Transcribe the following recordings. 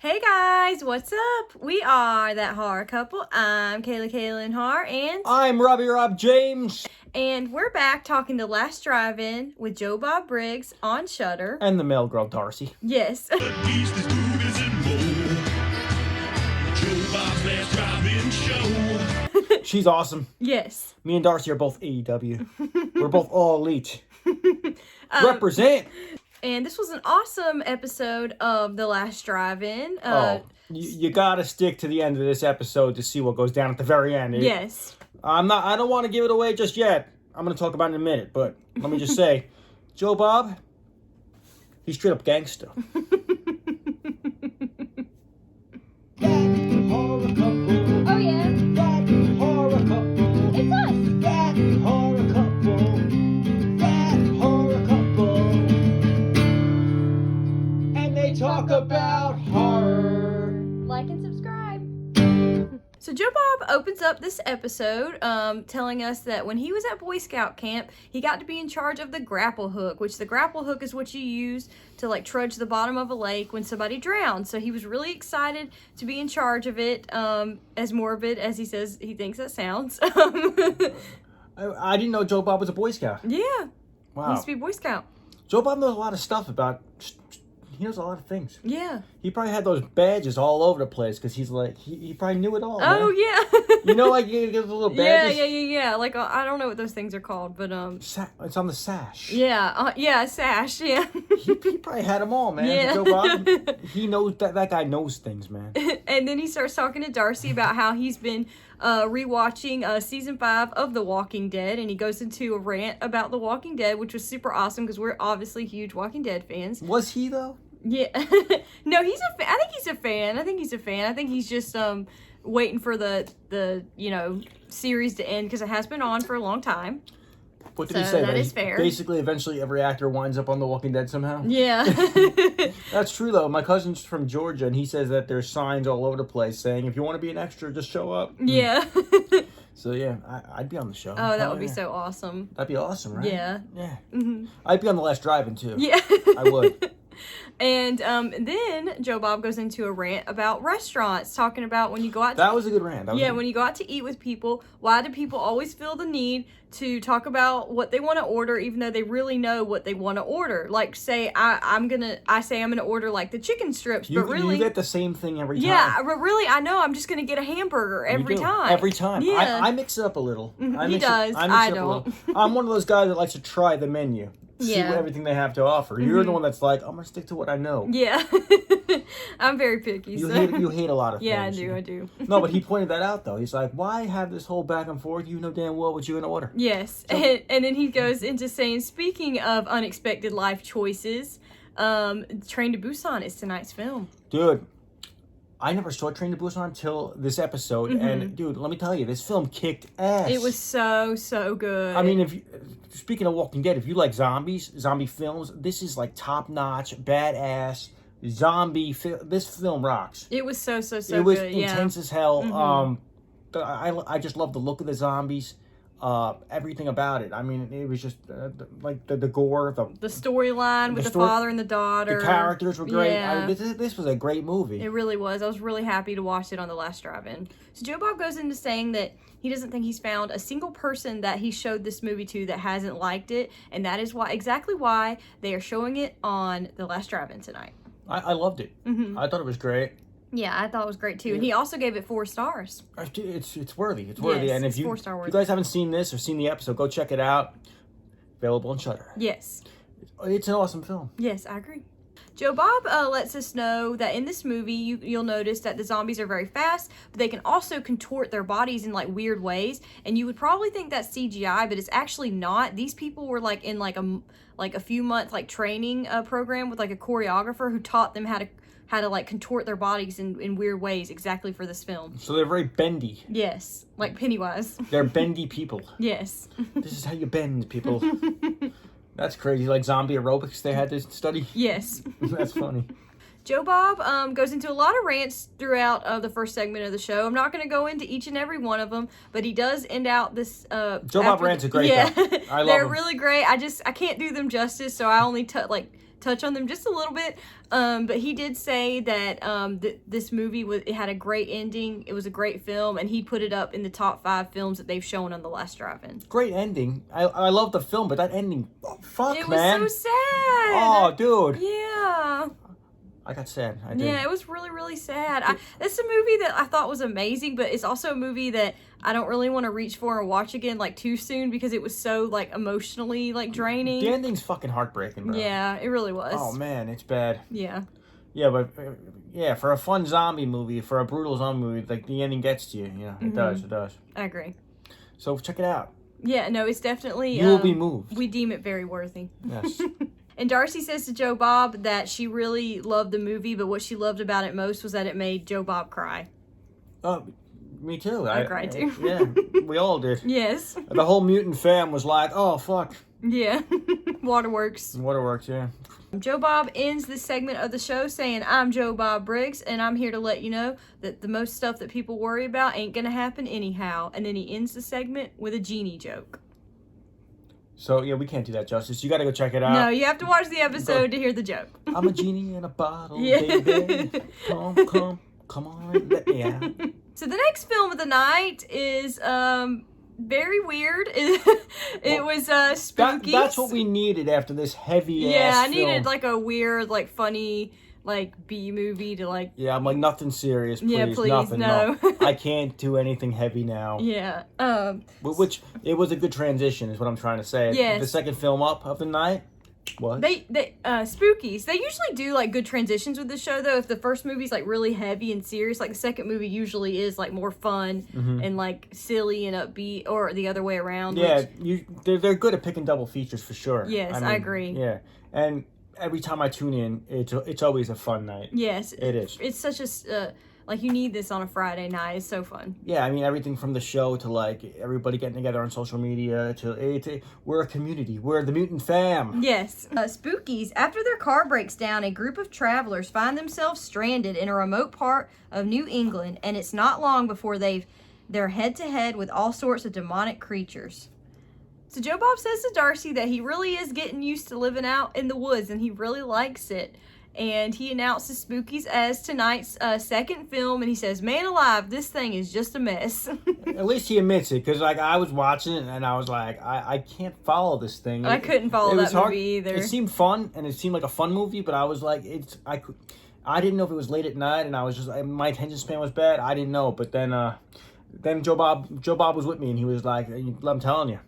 Hey guys, what's up? We are That Horror Couple. I'm Kayla Kaylin Har, and I'm Rob James. And we're back talking The Last Drive-In with Joe Bob Briggs on Shudder. And the male girl, Darcy. Yes. Joe Bob's Last Drive-In Show. She's awesome. Yes. Me and Darcy are both AEW. We're both all elite. Represent. And this was an awesome episode of The Last Drive-In. You gotta stick to the end of this episode to see what goes down at the very end. Yes. I don't want to give it away just yet. I'm gonna talk about it in a minute, but let me just say, Joe Bob, he's straight up gangster. Oh yeah. That horror couple. It's us. That horror couple. That horror couple. And they talk about horror. Like and subscribe. So Joe Bob opens up this episode telling us that when he was at Boy Scout camp, he got to be in charge of the grapple hook, which the grapple hook is what you use to like trudge the bottom of a lake when somebody drowns. So he was really excited to be in charge of it, as morbid as he says he thinks that sounds. I didn't know Joe Bob was a Boy Scout. Yeah. Wow. He used to be a Boy Scout. Joe Bob knows a lot of stuff about... He knows a lot of things. Yeah. He probably had those badges all over the place because he's like, he probably knew it all. Oh, man. yeah. You know, like you get the little badges? Yeah. Like, I don't know what those things are called, but, It's on the sash. Yeah, sash, yeah. he probably had them all, man. Yeah. Joe Bob, he knows, that guy knows things, man. And then he starts talking to Darcy about how he's been rewatching season 5 of The Walking Dead, and he goes into a rant about The Walking Dead, which was super awesome because we're obviously huge Walking Dead fans. Was he, though? Yeah. No, he's a fan. I think he's a fan. I think he's just waiting for the series to end because it has been on for a long time. What did he say? That is fair. Basically, eventually every actor winds up on The Walking Dead somehow? Yeah. That's true, though. My cousin's from Georgia, and he says that there's signs all over the place saying, if you want to be an extra, just show up. Yeah. So, yeah, I'd be on the show. Oh, that would be so awesome. That'd be awesome, right? Yeah. Yeah. Mm-hmm. I'd be on The Last Drive-In, too. Yeah. I would. And then Joe Bob goes into a rant about restaurants, talking about when you go out to... That was a good rant. When you go out to eat with people, why do people always feel the need to talk about what they want to order even though they really know what they want to order? Like, say I'm gonna order like the chicken strips, but really... You get the same thing every time. Yeah, but really I know I'm just gonna get a hamburger every time. Every time. Yeah. I mix it up a little. He does. I don't. I'm one of those guys that likes to try the menu. See Yeah. everything they have to offer. You're the one that's like, I'm gonna stick to what I know. Yeah. I'm very picky. You so. hate a lot of Yeah, things. I do. No, but he pointed that out though. He's like, why have this whole back and forth? You know damn well what you're gonna order. Yes. And then he goes into saying, speaking of unexpected life choices, Train to Busan is tonight's film. Dude, I never saw Train to Busan until this episode, and dude, let me tell you, this film kicked ass. It was so good. I mean, speaking of Walking Dead, if you like zombie films, this is like top notch, badass zombie. This film rocks. It was so good. It was yeah. intense as hell. I just love the look of the zombies. Everything about it. I mean, it was just like the gore, the storyline with the father and the daughter. The characters were great. Yeah. This was a great movie. It really was. I was really happy to watch it on The Last Drive-In. So Joe Bob goes into saying that he doesn't think he's found a single person that he showed this movie to that hasn't liked it, and that is exactly why they are showing it on The Last Drive-In tonight. I loved it. I thought it was great. Yeah, I thought it was great too. Yeah. And he also gave it 4 stars. It's worthy. It's worthy. Yes, and if you guys haven't seen this or seen the episode, go check it out. Available on Shudder. Yes. It's an awesome film. Yes, I agree. Joe Bob lets us know that in this movie, you'll notice that the zombies are very fast, but they can also contort their bodies in like weird ways. And you would probably think that's CGI, but it's actually not. These people were like in like a few month like training program with like a choreographer who taught them how to like contort their bodies in weird ways exactly for this film. So they're very bendy. Yes, like Pennywise. They're bendy people. Yes. This is how you bend, people. That's crazy. Like zombie aerobics they had to study? Yes. That's funny. Joe Bob goes into a lot of rants throughout the first segment of the show. I'm not going to go into each and every one of them, but he does end out this... Joe Bob rants are great, though. I love They're them. really great. I can't do them justice, so I only touch on them just a little bit. But he did say that this movie it had a great ending. It was a great film, and he put it up in the top 5 films that they've shown on the last drive-in. Great ending. I love the film, but that ending, fuck, man. It was so sad. Oh, dude. Yeah. I got sad. I did. Yeah, it was really, really sad. It's a movie that I thought was amazing, but it's also a movie that I don't really want to reach for and watch again like too soon because it was so like emotionally like draining. The ending's fucking heartbreaking, bro. Yeah, it really was. Oh man, it's bad. Yeah. Yeah, but yeah, for a fun zombie movie, for a brutal zombie movie, like the ending gets to you. You know, it does. It does. I agree. So check it out. Yeah, no, it's definitely. You will be moved. We deem it very worthy. Yes. And Darcy says to Joe Bob that she really loved the movie, but what she loved about it most was that it made Joe Bob cry. Oh, me too. I cried too. Yeah, we all did. Yes. The whole mutant fam was like, "Oh fuck." Yeah. Waterworks. Waterworks, yeah. Joe Bob ends this segment of the show saying, "I'm Joe Bob Briggs, and I'm here to let you know that the most stuff that people worry about ain't gonna happen anyhow." And then he ends the segment with a genie joke. So, yeah, we can't do that justice. You gotta go check it out. No, you have to watch the episode to hear the joke. I'm a genie in a bottle, Yeah. baby. Come on, let me out. So the next film of the night is very weird. It was Spookies. That's what we needed after this heavy ass I needed film. like a weird, like funny, like B movie to like. Yeah, I'm like, nothing serious, please. Yeah, please, nothing, no. I can't do anything heavy now. Yeah. Which, it was a good transition, is what I'm trying to say. Yes. The second film up of the night was? They Spookies. They usually do like good transitions with the show though. If the first movie's like really heavy and serious, like the second movie usually is like more fun and like silly and upbeat, or the other way around. Yeah, they're good at picking double features for sure. Yes, I agree. Yeah, and every time I tune in, it's always a fun night. Yes, it is. It's such a like you need this on a Friday night. It's so fun. Yeah, I mean everything from the show to like everybody getting together on social media to we're a community. We're the mutant fam. Yes. Spookies. After their car breaks down, a group of travelers find themselves stranded in a remote part of New England, and it's not long before they're head to head with all sorts of demonic creatures. So Joe Bob says to Darcy that he really is getting used to living out in the woods, and he really likes it. And he announces Spookies as tonight's second film, and he says, "Man alive, this thing is just a mess." At least he admits it, because like I was watching it and I was like, I can't follow this thing. I couldn't follow that movie either. It seemed fun, and it seemed like a fun movie, but I was like, I didn't know if it was late at night, and I was just my attention span was bad. I didn't know, but then Joe Bob was with me, and he was like, I'm telling you.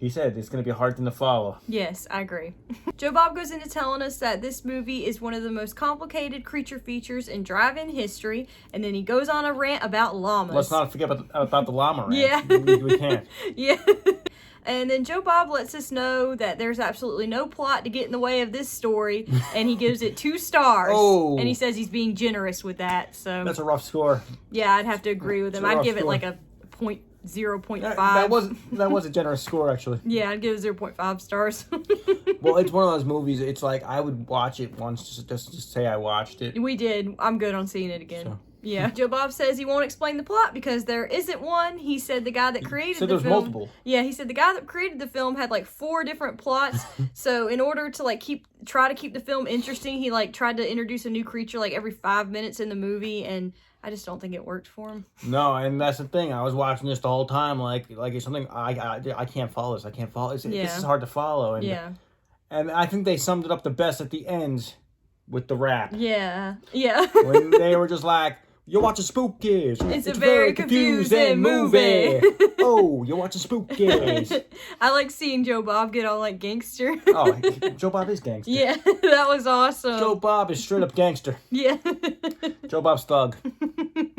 He said it's going to be a hard thing to follow. Yes, I agree. Joe Bob goes into telling us that this movie is one of the most complicated creature features in drive-in history, and then he goes on a rant about llamas. Let's not forget about the llama rant. Yeah. We can't. Yeah. And then Joe Bob lets us know that there's absolutely no plot to get in the way of this story, and he gives it 2 stars. Oh. And he says he's being generous with that. So That's a rough score. yeah, I'd have to agree with him. I'd give it like a 0.5. That was a generous score, actually. Yeah, I'd give it 0.5 stars. Well, it's one of those movies. It's like I would watch it once just to say I watched it. We did. I'm good on seeing it again. So. Yeah. Joe Bob says he won't explain the plot because there isn't one. He said the guy that created So the there's film. multiple. Yeah, he said the guy that created the film had like 4 different plots. So in order to like try to keep the film interesting, he like tried to introduce a new creature like every 5 minutes in the movie, and I just don't think it worked for him. No, and that's the thing. I was watching this the whole time, like it's something I can't follow this. I can't follow this. Yeah. This is hard to follow. And, Yeah. And I think they summed it up the best at the end with the rap. Yeah. Yeah. When they were just like, "You're watching Spookies. It's a very confusing movie." Oh, you're watching Spookies. I like seeing Joe Bob get all like gangster. Oh, Joe Bob is gangster. Yeah, that was awesome. Joe Bob is straight up gangster. Yeah. Joe Bob's thug.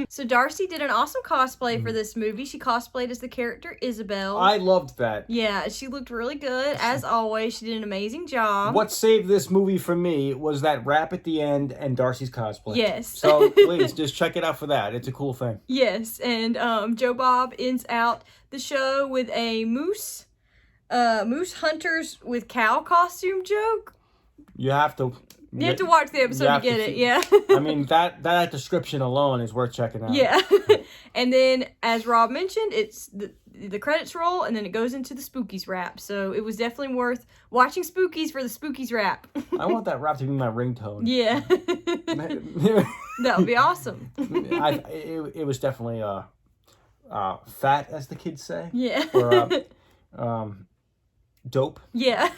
So Darcy did an awesome cosplay for this movie. She cosplayed as the character Isabel. I loved that. Yeah, she looked really good. As always, she did an amazing job. What saved this movie for me was that rap at the end and Darcy's cosplay. Yes. So please, just check it out for that. It's a cool thing. Yes, and Joe Bob ends out the show with a moose hunters with cow costume joke. You have to. You have to watch the episode to get it, yeah. I mean, that description alone is worth checking out. Yeah. And then, as Rob mentioned, the credits roll, and then it goes into the Spookies rap. So it was definitely worth watching Spookies for the Spookies rap. I want that rap to be my ringtone. Yeah. That would be awesome. It was definitely fat, as the kids say. Yeah. Or dope. Yeah.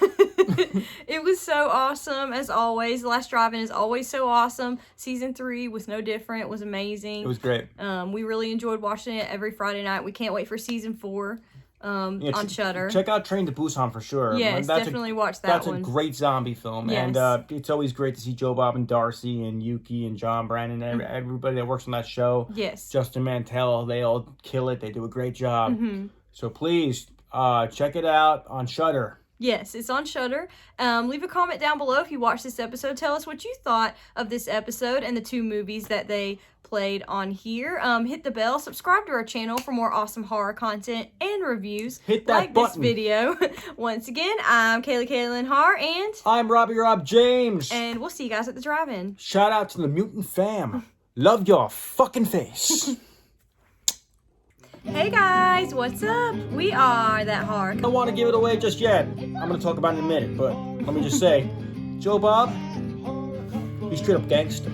It was so awesome, as always. The Last Drive-In is always so awesome. Season 3 was no different. It was amazing. It was great. We really enjoyed watching it every Friday night. We can't wait for Season 4 on Shudder. Check out Train to Busan for sure. Yes, definitely watch that one. That's a great zombie film. Yes. And it's always great to see Joe Bob and Darcy and Yuki and John Brandon and everybody that works on that show. Yes. Justin Mantell, they all kill it. They do a great job. Mm-hmm. So please check it out on Shudder. Yes, it's on Shudder. Leave a comment down below if you watched this episode. Tell us what you thought of this episode and the 2 movies that they played on here. Hit the bell, subscribe to our channel for more awesome horror content and reviews. Hit that like button. This video. Once again, I'm Kaylee Kaylin Har, and I'm Rob James. And we'll see you guys at the drive-in. Shout out to the Mutant Fam. Love your fucking face. Hey guys, what's up? We are That Horror. I don't want to give it away just yet. I'm going to talk about it in a minute, but let me just say, Joe Bob, he's straight up gangster.